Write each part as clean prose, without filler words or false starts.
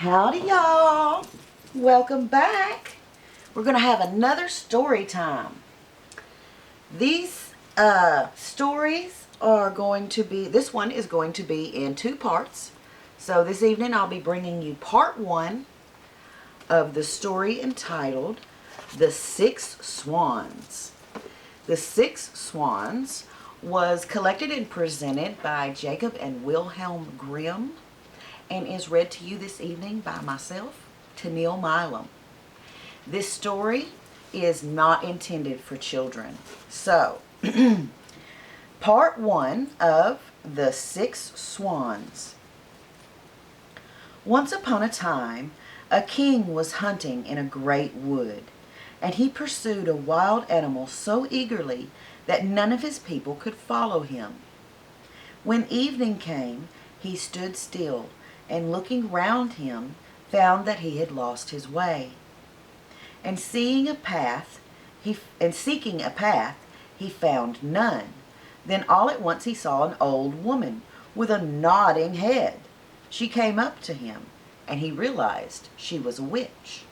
Howdy, y'all. Welcome back. We're going to have another story time. These stories are going to be, this one is going to be in two parts. So this evening I'll be bringing you part one of the story entitled The Six Swans. The Six Swans was collected and presented by Jacob and Wilhelm Grimm and is read to you this evening by myself, Tennille Milam. This story is not intended for children. So, part one of The Six Swans. Once upon a time, a king was hunting in a great wood, and he pursued a wild animal so eagerly that none of his people could follow him. When evening came, he stood still, and looking round him, found that he had lost his way. And seeking a path, he found none. Then all at once he saw an old woman with a nodding head. She came up to him, and he realized she was a witch.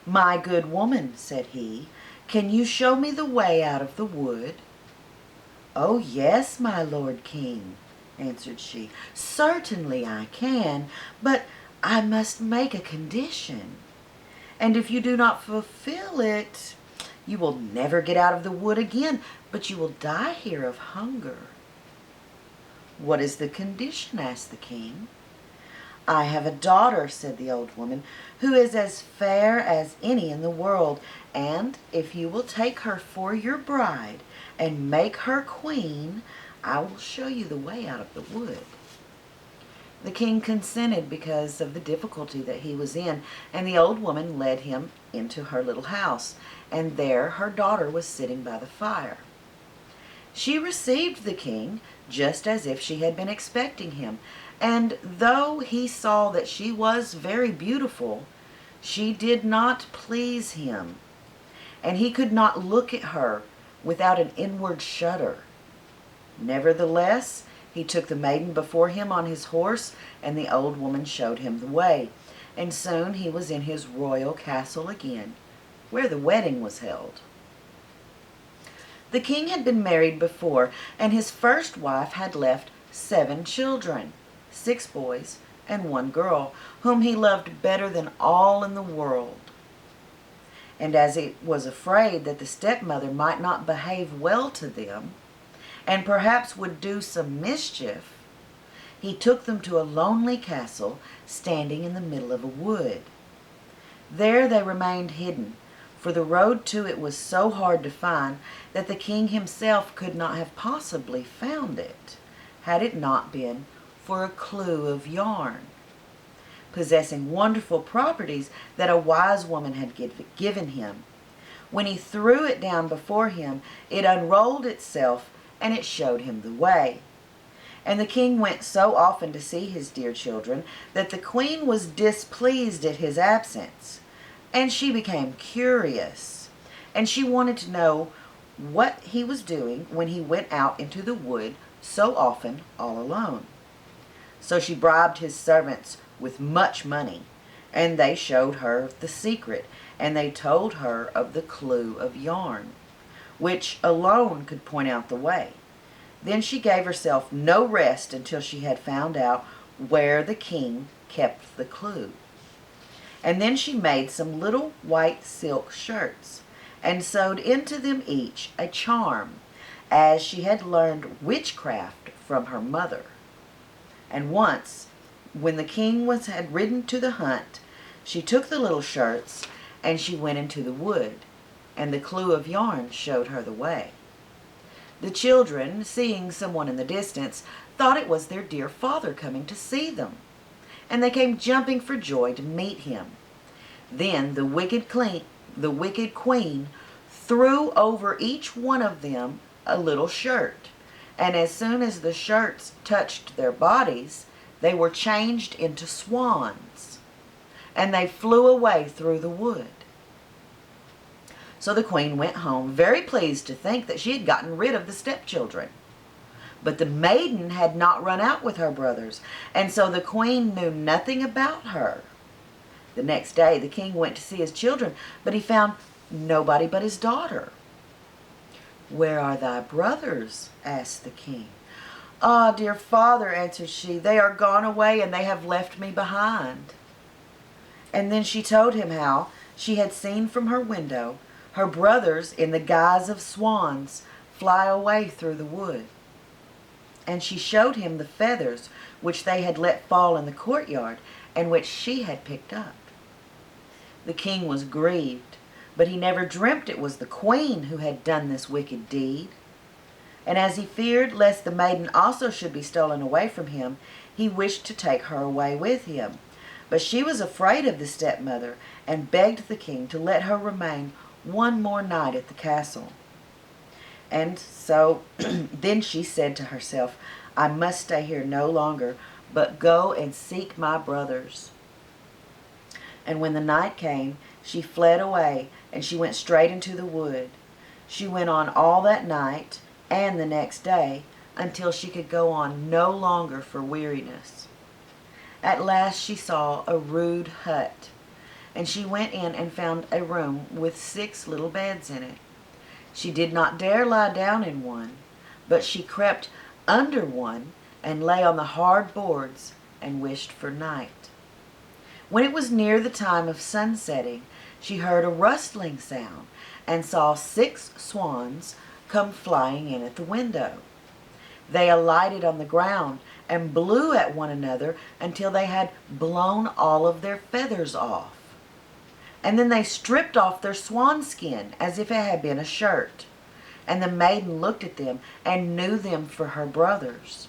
"My good woman," said he, "can you show me the way out of the wood?" "Oh, yes, my lord king," answered she. "Certainly I can, but I must make a condition. And if you do not fulfill it, you will never get out of the wood again, but you will die here of hunger." "What is the condition?" asked the king. "I have a daughter," said the old woman, "who is as fair as any in the world, and if you will take her for your bride and make her queen, I will show you the way out of the wood." The king consented because of the difficulty that he was in, and the old woman led him into her little house, and there her daughter was sitting by the fire. She received the king just as if she had been expecting him, and though he saw that she was very beautiful, she did not please him, and he could not look at her without an inward shudder. Nevertheless, he took the maiden before him on his horse, and the old woman showed him the way, and soon he was in his royal castle again, where the wedding was held. The king had been married before, and his first wife had left 7 children, 6 boys and 1 girl, whom he loved better than all in the world. And as he was afraid that the stepmother might not behave well to them, and perhaps would do some mischief, he took them to a lonely castle standing in the middle of a wood. There they remained hidden, for the road to it was so hard to find that the king himself could not have possibly found it, had it not been for a clue of yarn, possessing wonderful properties that a wise woman had given him. When he threw it down before him, it unrolled itself, and it showed him the way. And the king went so often to see his dear children that the queen was displeased at his absence, and she became curious, and she wanted to know what he was doing when he went out into the wood so often all alone. So she bribed his servants with much money, and they showed her the secret, and they told her of the clue of yarn, which alone could point out the way. Then she gave herself no rest until she had found out where the king kept the clue. And then she made some little white silk shirts, and sewed into them each a charm, as she had learned witchcraft from her mother. And once, when the king had ridden to the hunt, she took the little shirts, and she went into the wood, and the clue of yarn showed her the way. The children, seeing someone in the distance, thought it was their dear father coming to see them, and they came jumping for joy to meet him. Then the wicked queen threw over each one of them a little shirt, and as soon as the shirts touched their bodies, they were changed into swans, and they flew away through the wood. So the queen went home, very pleased to think that she had gotten rid of the stepchildren. But the maiden had not run out with her brothers, and so the queen knew nothing about her. The next day the king went to see his children, but he found nobody but his daughter. "Where are thy brothers?" asked the king. "Ah, dear father," answered she, "they are gone away, and they have left me behind." And then she told him how she had seen from her window her brothers, in the guise of swans, fly away through the wood. And she showed him the feathers which they had let fall in the courtyard, and which she had picked up. The king was grieved, but he never dreamt it was the queen who had done this wicked deed. And as he feared lest the maiden also should be stolen away from him, he wished to take her away with him. But she was afraid of the stepmother, and begged the king to let her remain one more night at the castle. And so then she said to herself, "I must stay here no longer, but go and seek my brothers." And when the night came, she fled away, and she went straight into the wood. She went on all that night and the next day, until she could go on no longer for weariness. At last she saw a rude hut, and she went in and found a room with 6 little beds in it. She did not dare lie down in one, but she crept under one and lay on the hard boards and wished for night. When it was near the time of sunsetting, she heard a rustling sound and saw 6 swans come flying in at the window. They alighted on the ground and blew at one another until they had blown all of their feathers off. And then they stripped off their swan skin as if it had been a shirt. And the maiden looked at them and knew them for her brothers,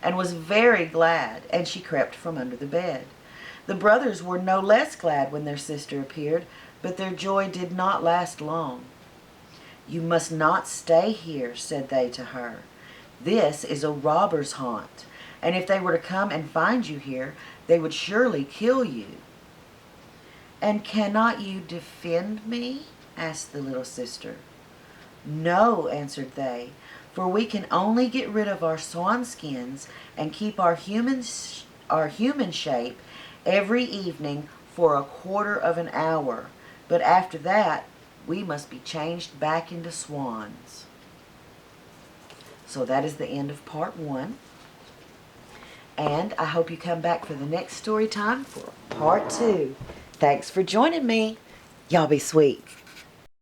and was very glad, and she crept from under the bed. The brothers were no less glad when their sister appeared, but their joy did not last long. "You must not stay here," said they to her. "This is a robber's haunt, and if they were to come and find you here, they would surely kill you." "And cannot you defend me?" asked the little sister. "No," answered they, "for we can only get rid of our swan skins and keep our human shape every evening for a quarter of an hour, but after that we must be changed back into swans." So that is the end of part 1. And I hope you come back for the next story time for part 2. Thanks for joining me. Y'all be sweet.